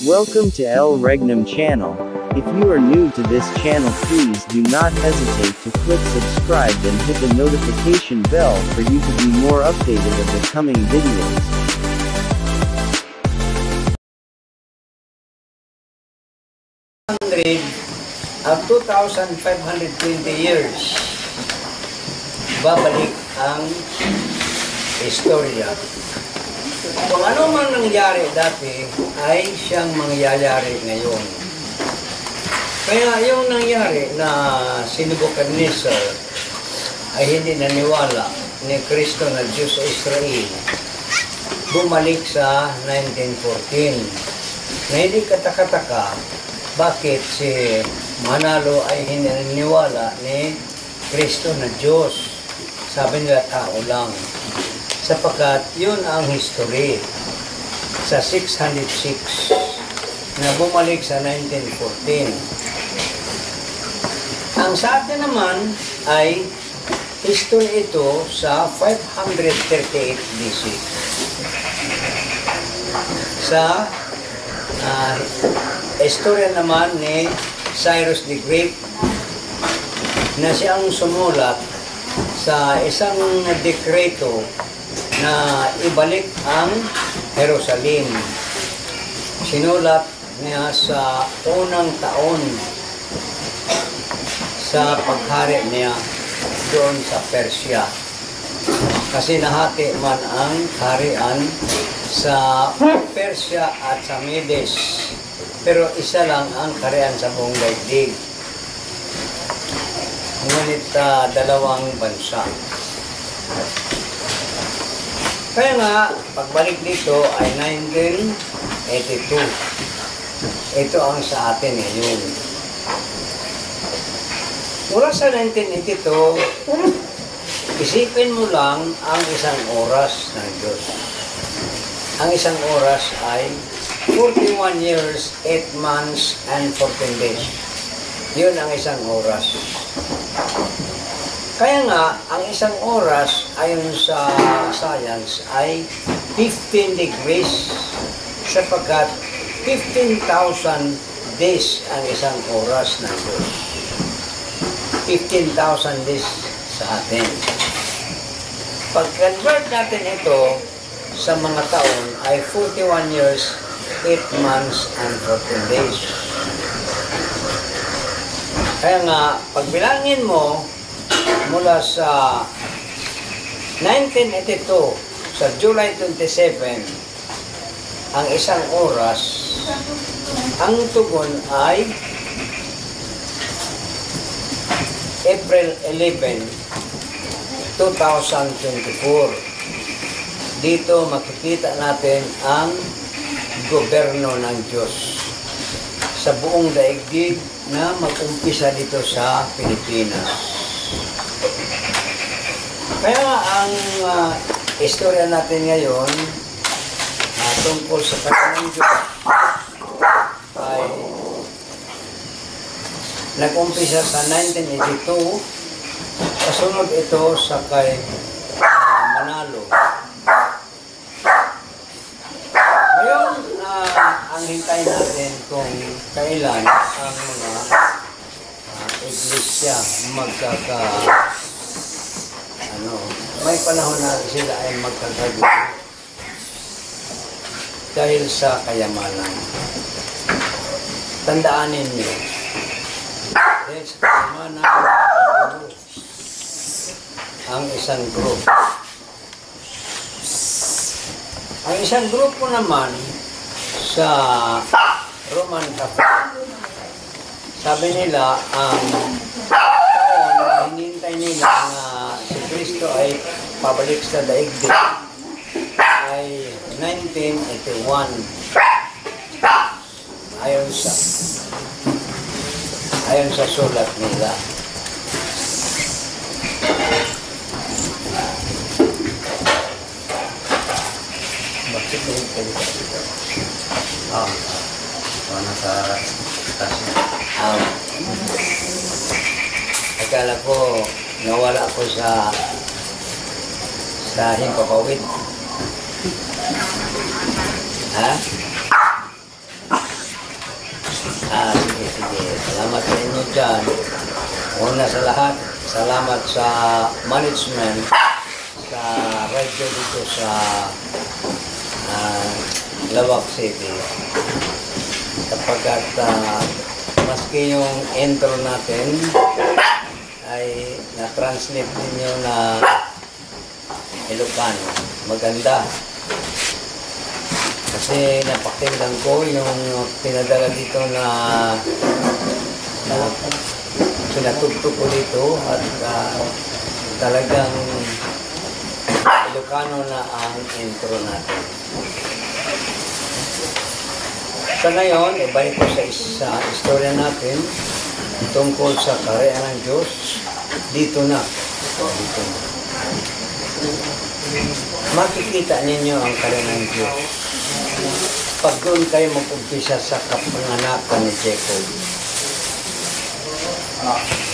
Welcome to El Regnum channel. If you are new to this channel, please do not hesitate to click subscribe and hit the notification bell for you to be more updated of the coming videos. Of 2,520 years, babalik ang istorya. Kung ano man nangyari dati, ay siyang mangyayari ngayon. Kaya yung nangyari na si Nebuchadnezzar ay hindi naniwala ni Kristo na Diyos sa Israel, bumalik sa 1914. Na hindi kataka-taka, bakit si Manalo ay hindi naniwala ni Kristo na Diyos? Sabi nila, tao lang. Sapagkat yun ang history sa 606 na bumalik sa 1914. Ang sa atin naman ay history ito sa 538 BC. Sa istorya naman ni Cyrus the Great na siyang sumulat sa isang dekreto na ibalik ang Jerusalem. Sinulat niya sa unang taon sa paghari niya doon sa Persia. Kasi nahati man ang kaharian sa Persia at sa Medes. Pero isa lang ang kaharian sa buong daigdig. Ngunit dalawang bansa. Kaya nga, pagbalik dito ay 1982. Ito ang sa atin ngayon. Mula sa 1982, isipin mo lang ang isang oras ng Diyos. Ang isang oras ay 41 years, 8 months, and 14 days. Yun ang isang oras. Kaya nga, ang isang oras ayon sa science ay 15 degrees sapagkat 15,000 days ang isang oras ng Diyos. 15,000 days sa atin. Pag-convert natin ito sa mga taon ay 41 years, 8 months, and 14 days. Kaya nga, pagbilangin mo, mula sa 1982 sa July 27 ang isang oras, ang tugon ay April 11, 2024. Dito makikita natin ang gobyerno ng Diyos sa buong daigdig na mag-umpisa dito sa Pilipinas. Kaya ang istorya natin ngayon tungkol sa Panginoon Diyos ay nag-umpisa sa 1982, kasunod ito sa kay Manalo. Ngayon, ang hintay natin kung kailan ang mga iglesia may panahon na sila ay magkakagulo dahil sa kayamanan. Tandaanin niyo, dahil sa kayamanan ang isang group. Ang isang grupo naman sa Roman Catholic, sabi nila ang taon na hinihintay nila na si Kristo ay pabalik sa daigdig ay 1981 ayon sa sulat nila. Bakit ito dito? Nasa stasyon. Akala ko nawala ko sa himpapawid. Ha? sige. Salamat sa inyo dyan. Una sa lahat, salamat sa management sa radyo dito sa Lawak City. Kapagkat maski yung intro natin ay na-translate ninyo na Ilocano. Maganda. Kasi napakinggan ko yung pinadala dito na pinatugtog ko dito at talagang Ilocano na ang intro natin. Sa ngayon, ibalik ko sa istorya natin tungkol sa kaharian ng Diyos. Dito na. Dito na. Makikita ninyo ang kaharian ng Diyos pag doon kayo mag-umpisa sa kapanganakan ni Jacob.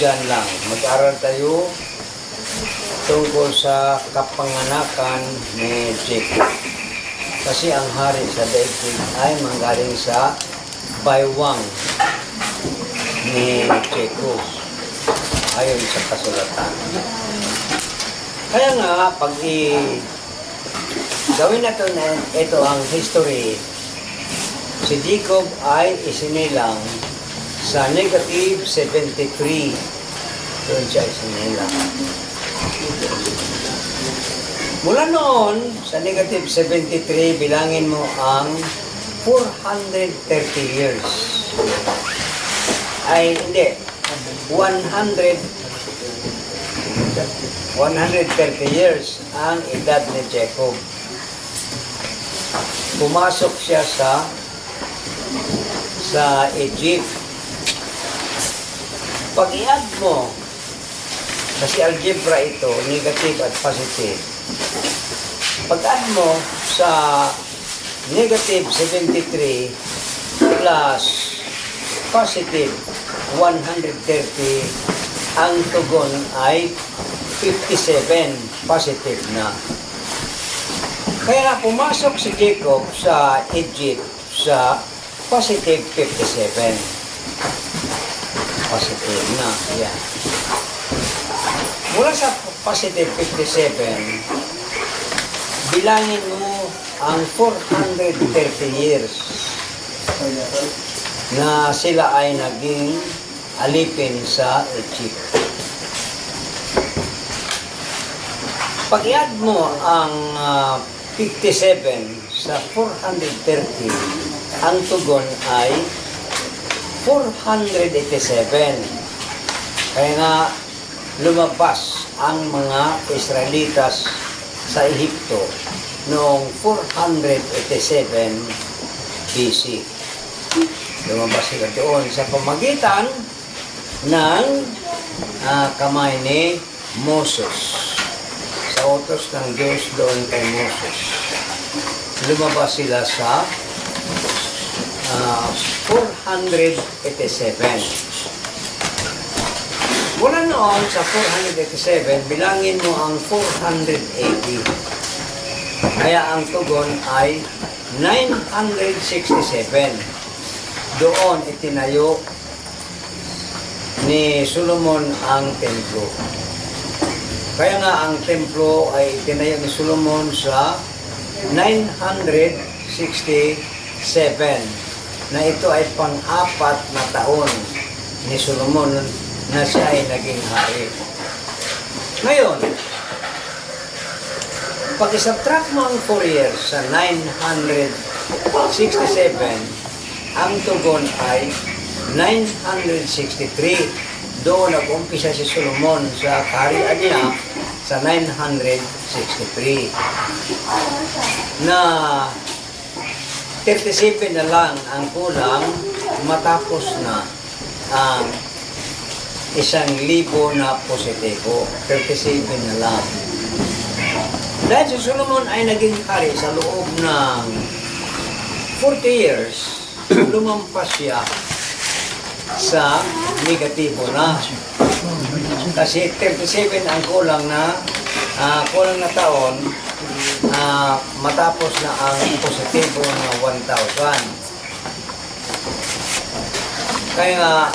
Diyan lang. Mag-aral tayo tungkol sa kapanganakan ni Jacob. Kasi ang hari sa daigdig ay manggaling sa baywang ni Jacob. Ayon sa kasulatan. Kaya nga, pag gawin natin ito ang history, si Jacob ay isinilang sa negative 73. Doon siya isinilang. Mula noon, sa negative 73, bilangin mo ang 430 years. Ay, hindi. 130 years ang edad ni Jacob. Pumasok siya sa Egypt. Pag i-add mo, kasi algebra ito, negative at positive. Pag-add mo sa negative 73 plus positive 130, ang tugon ay 57, positive na. Kaya nga pumasok si Jacob sa Egypt sa positive 57. Positive na, yan. Mula sa positive 57, bilangin mo ang 430 years na sila ay naging alipin sa Egypt. Pag i-add mo ang 57 sa 430, ang tugon ay 487. Kaya nga, lumabas ang mga Israelitas sa Ehipto noong 487 BC. Lumabas sila doon sa pamagitan ng kamay ni Moses. Sa utos ng Diyos doon kay Moses. Lumabas sila sa 487. Mula noon sa 487, bilangin mo ang 480. Kaya ang tugon ay 967. Doon itinayo ni Solomon ang templo. Kaya nga ang templo ay itinayo ni Solomon sa 967 na ito ay pang-apat na taon ni Solomon na siya ay naging hari. Ngayon, pag isubtract mo ang 4 years sa 967, ang tugon ay 963. Doon nag-umpisa si Solomon sa kaharian niya sa 963. Na 37 na lang ang kulang matapos na ang 1,000 na positibo. 37 na lang. Dahil si Solomon ay naging hari sa loob ng 40 years, lumampas siya sa negatibo na. Kasi 37 ang kulang na taon matapos na ang positibo na 1,000. Kaya nga,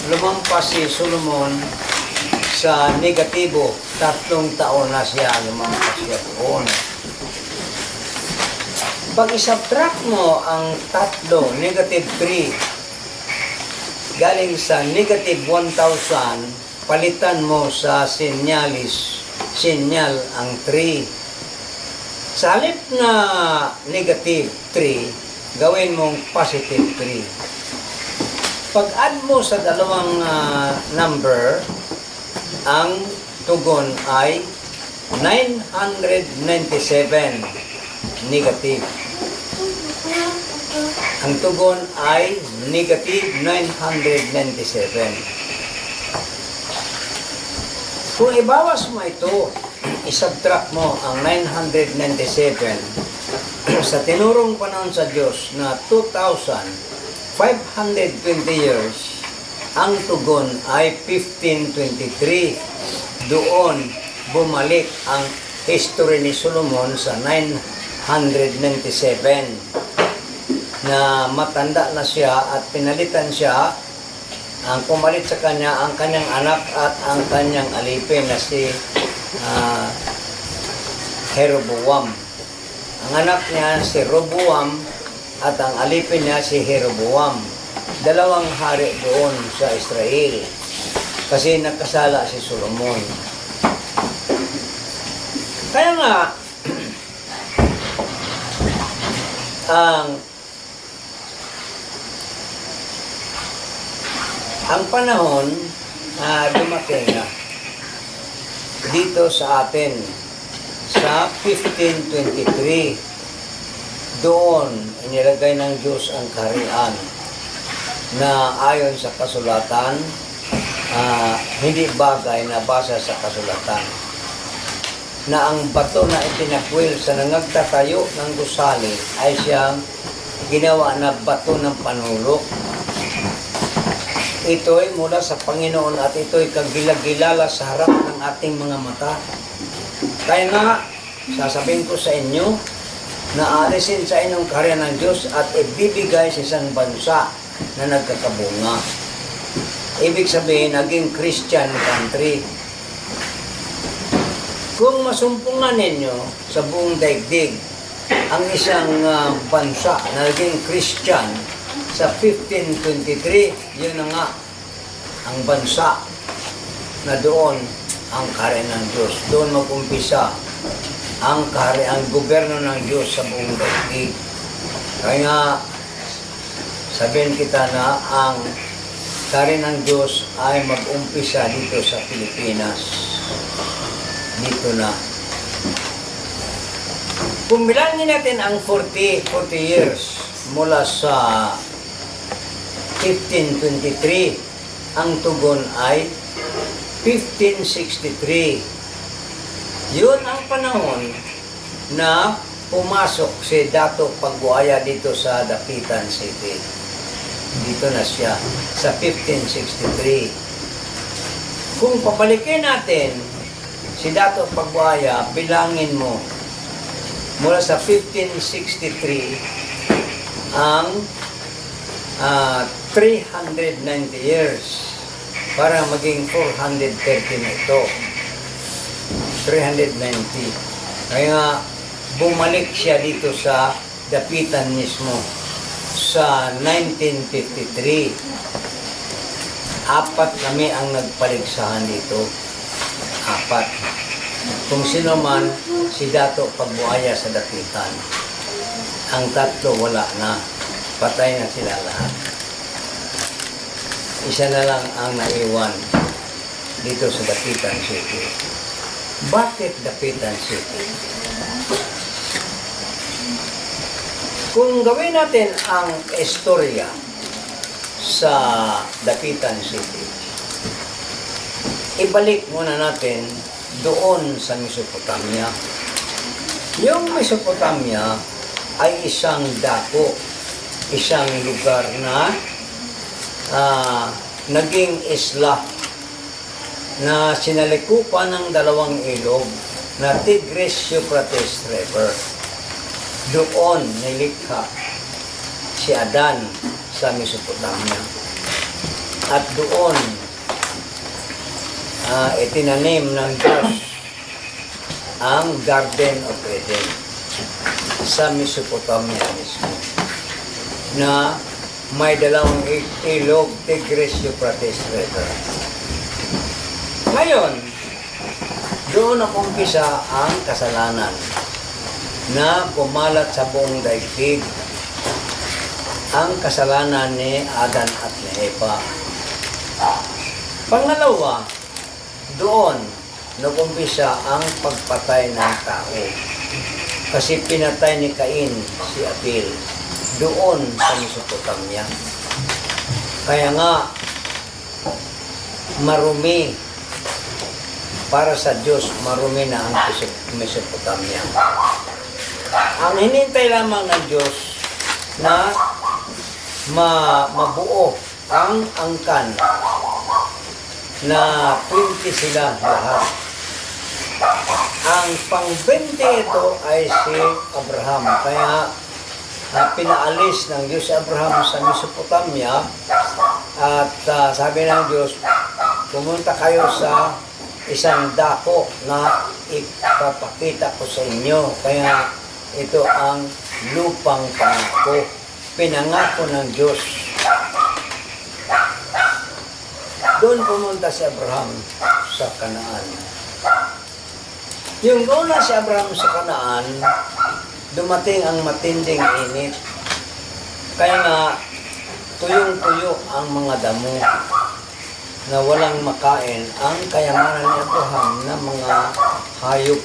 lumampas si Solomon sa negatibo. 3 taon na siya, lumampas siya doon. Pag isubtract mo ang 3, negative 3, galing sa negative 1,000, palitan mo sa sinyal ang 3. Sa halip na negative 3, gawin mong positive 3. Pag-add mo sa dalawang number, ang tugon ay 997 negative. Ang tugon ay negative 997. Kung ibawas mo ito, isubtract mo ang 997 sa tinurong panahon sa Diyos na 2,520 years, ang tugon ay 1523. Doon bumalik ang history ni Solomon sa 997 na matanda na siya at pinalitan siya. Ang pumalit sa kanya ang kanyang anak at ang kanyang alipin na si Jeroboam. Ang anak niya si Roboam at ang alipin niya si Jeroboam. 2 hari doon sa Israel kasi nagkasala si Solomon. Kaya nga ang panahon na dumating dito sa atin sa 1523, doon inilagay ng Diyos ang kaharian na ayon sa kasulatan, hindi bagay na basa sa kasulatan, na ang bato na itinakwil sa nangagtatayo ng gusali ay siyang ginawa na bato ng panulok. Ito'y mula sa Panginoon at ito'y kagilagilala sa harap ng ating mga mata. Kaya nga, sasabihin ko sa inyo na alisin sa inyong kaharian ng Diyos at ibibigay sa isang bansa na nagkakabunga. Ibig sabihin, naging Christian country. Kung masumpungan ninyo sa buong daigdig ang isang bansa na naging Christian sa 1523, yun na nga ang bansa na doon ang kaharian ng Diyos. Doon mag-umpisa ang gobyerno ng Diyos sa buong daigdig. Kaya nga, sabihin kita na ang kaharian ng Diyos ay mag-umpisa dito sa Pilipinas. Dito na. Kung bilangin natin ang 40 years mula sa 1523, ang tugon ay 1563. Yun ang panahon na pumasok si Dato Pagbuaya dito sa Dapitan City. Dito na siya sa 1563. Kung papalikin natin si Dato Pagbuaya, bilangin mo mula sa 1563 ang 390 years para maging 430 na ito. 390. Kaya bumalik siya dito sa Dapitan mismo sa 1953. 4 kami ang nagpaligsahan dito. 4. Kung sino man, si Dato Pagbuaya sa Dapitan. Ang 3 wala na. Patay na sila lahat. Isa na lang ang naiwan dito sa Dapitan City. Bakit Dapitan City? Kung gawin natin ang istorya sa Dapitan City, ibalik muna natin doon sa Mesopotamia. Yung Mesopotamia ay isang dako, isang lugar na naging isla na sinalikupan ng 2 ilog na Tigris-Euphrates River. Doon nilikha si Adan sa Mesopotamia. At doon, itinanim ng Diyos ang Garden of Eden sa Mesopotamia mismo, na may dalawang ilog, Tigris, Euphrates River. Ngayon, doon nakumpisa ang kasalanan na pumalat sa buong daigdig, ang kasalanan ni Adan at ni Eva. Pangalawa, doon nakumpisa ang pagpatay ng tao. Kasi pinatay ni Cain si Abel doon sa Mesopotamia. Kaya nga, marumi para sa Diyos, marumi na ang Mesopotamia. Ang hinintay lamang ng Diyos na mabuo ang angkan na 20 sila lahat. Ang pang-20 ito ay si Abraham. Kaya pinaalis ng Diyos si Abraham sa Mesopotamia at sabi ng Diyos, pumunta kayo sa isang dako na ipapakita ko sa inyo. Kaya ito ang lupang pangako, pinangako ng Diyos. Doon pumunta si Abraham sa Kanaan. Yung una si Abraham sa Kanaan, dumating ang matinding init. Kaya nga, tuyong-tuyo ang mga damo na walang makain ang kayamanan ni Abraham na mga hayop.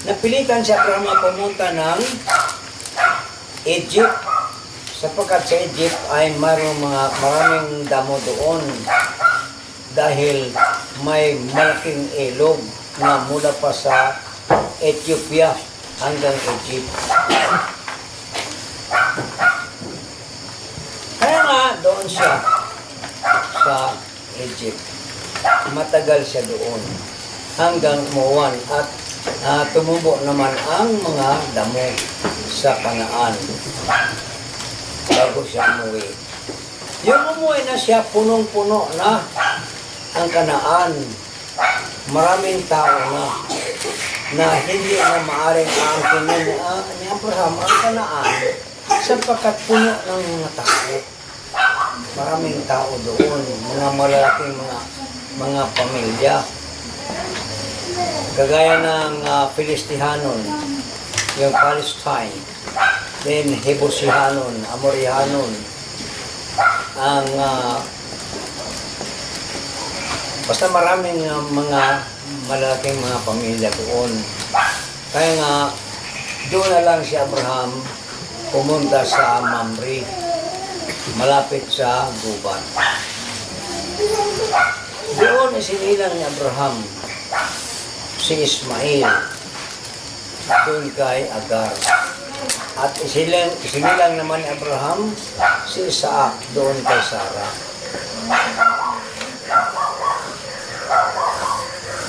Napilitan si Abraham na pumunta ng Egypt, sapagkat sa Egypt ay maraming damo doon dahil may malaking ilog na mula pa sa Ethiopia hanggang Egypt. Kaya nga doon siya sa Egypt. Matagal siya doon hanggang umuwan at tumubo naman ang mga damo sa Kanaan bago siya umuwi. Yung umuwi na siya, punong-puno na ang Kanaan. Maraming tao na hindi na maaaring aangkinin ni Abraham ang Kanaan sapagkat puno ng mga tao. Maraming tao doon, mga malalaking mga pamilya. Kagaya ng Filistihanon, yung Palestine, then Hebusihanon, Amorihanon, ang basta maraming mga malalaking mga pamilya doon. Kaya nga, doon na lang si Abraham pumunta sa Mamre, malapit sa gubat. Doon isinilang ni Abraham si Ismail doon kay Agar. At isinilang naman ni Abraham si Isaac doon kay Sarah.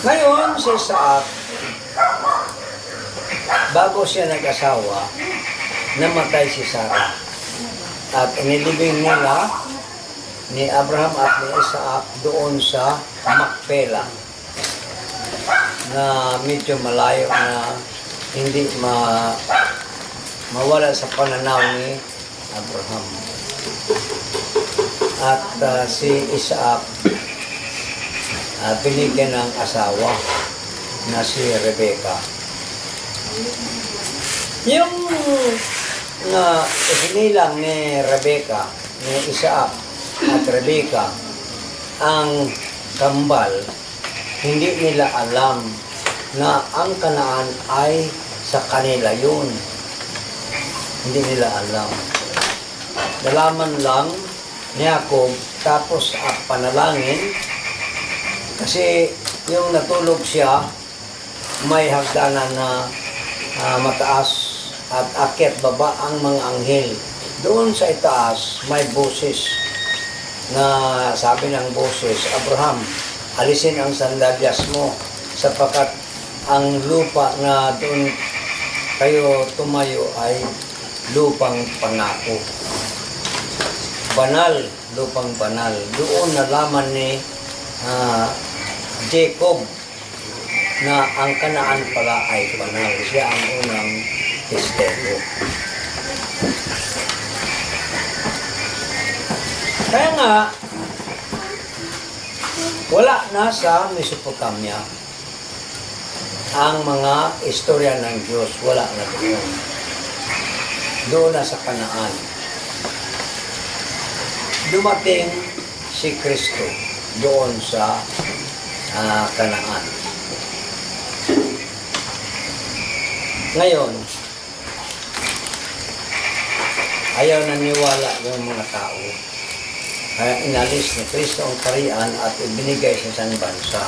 Ngayon, si Isaac, bago siya nag-asawa, namatay si Sarah. At inilibing nila ni Abraham at ni Isaac doon sa Macpela na medyo malayo na hindi mawala sa pananaw ni Abraham. At si Isaac binigyan ng asawa na si Rebecca. Yung isinilang ni Rebecca, ni Isaac at Rebecca, ang kambal, hindi nila alam na ang Kanaan ay sa kanila yun. Hindi nila alam. Nalaman lang ni Jacob tapos panalangin kasi yung natulog siya may hagdanan na mataas at akyat baba ang mga anghel. Doon sa itaas may boses na sabi ng boses, Abraham, alisin ang sandalyas mo sapagkat ang lupa na doon kayo tumayo ay lupang pangako. banal, lupang banal. Doon nalaman ni Jacob na ang Kanaan pala ay banal. Siya ang unang testigo. Kaya nga, wala na sa Mesopotamia ang mga istorya ng Diyos. Wala na doon. Doon na sa Kanaan. Dumating si Kristo doon sa Kanaan. Ngayon, ayaw naniwala yung mga tao. Kaya inalis ni Kristo ang kaharian at ibinigay sa isang bansa.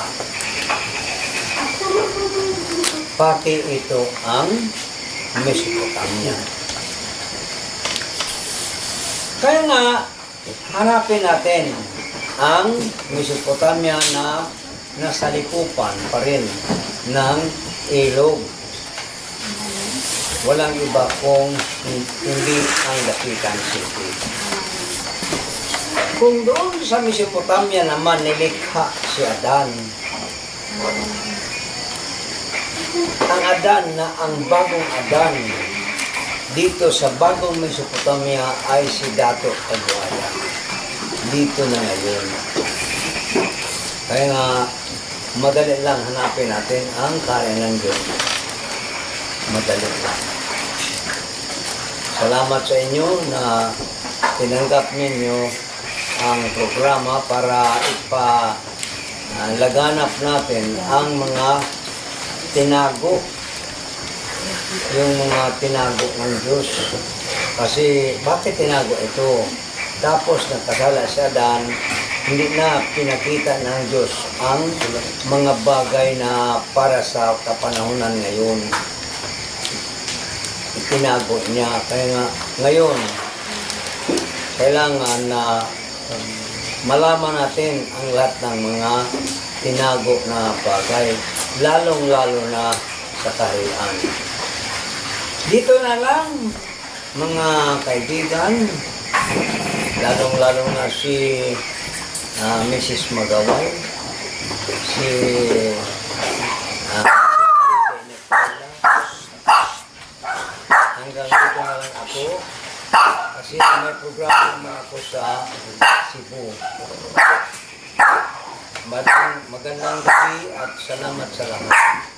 Pati ito ang Mesopotamia. Kaya nga, hanapin natin ang Mesopotamia na nasa likupan pa rin ng ilog. Walang iba kung hindi ang Dapitan City. Kung doon sa Mesopotamia naman nilikha si Adan. Ang Adan na ang bagong Adan dito sa bagong Mesopotamia ay si Dato Abuaya. Dito na ngayon. Kaya nga, madali lang hanapin natin ang kaharian ng Diyos. Madali lang. Salamat sa inyo na tinanggap ninyo ang programa para laganap natin ang mga tinago, yung mga tinago ng Diyos. Kasi bakit tinago ito? Tapos nagkasala si Adan, hindi na pinakita ng Diyos ang mga bagay na para sa kapanahunan ngayon. Itinago niya. Kaya nga, ngayon, kailangan na malaman natin ang lahat ng mga tinago na bagay, lalong-lalo na sa kaharian. Dito na lang, mga kaibigan, lalong-lalo na si Mrs. Magaway, si hanggang dito na lang ako kasi may programa naman ako sa Cebu. Magandang gabi at salamat sa lahat.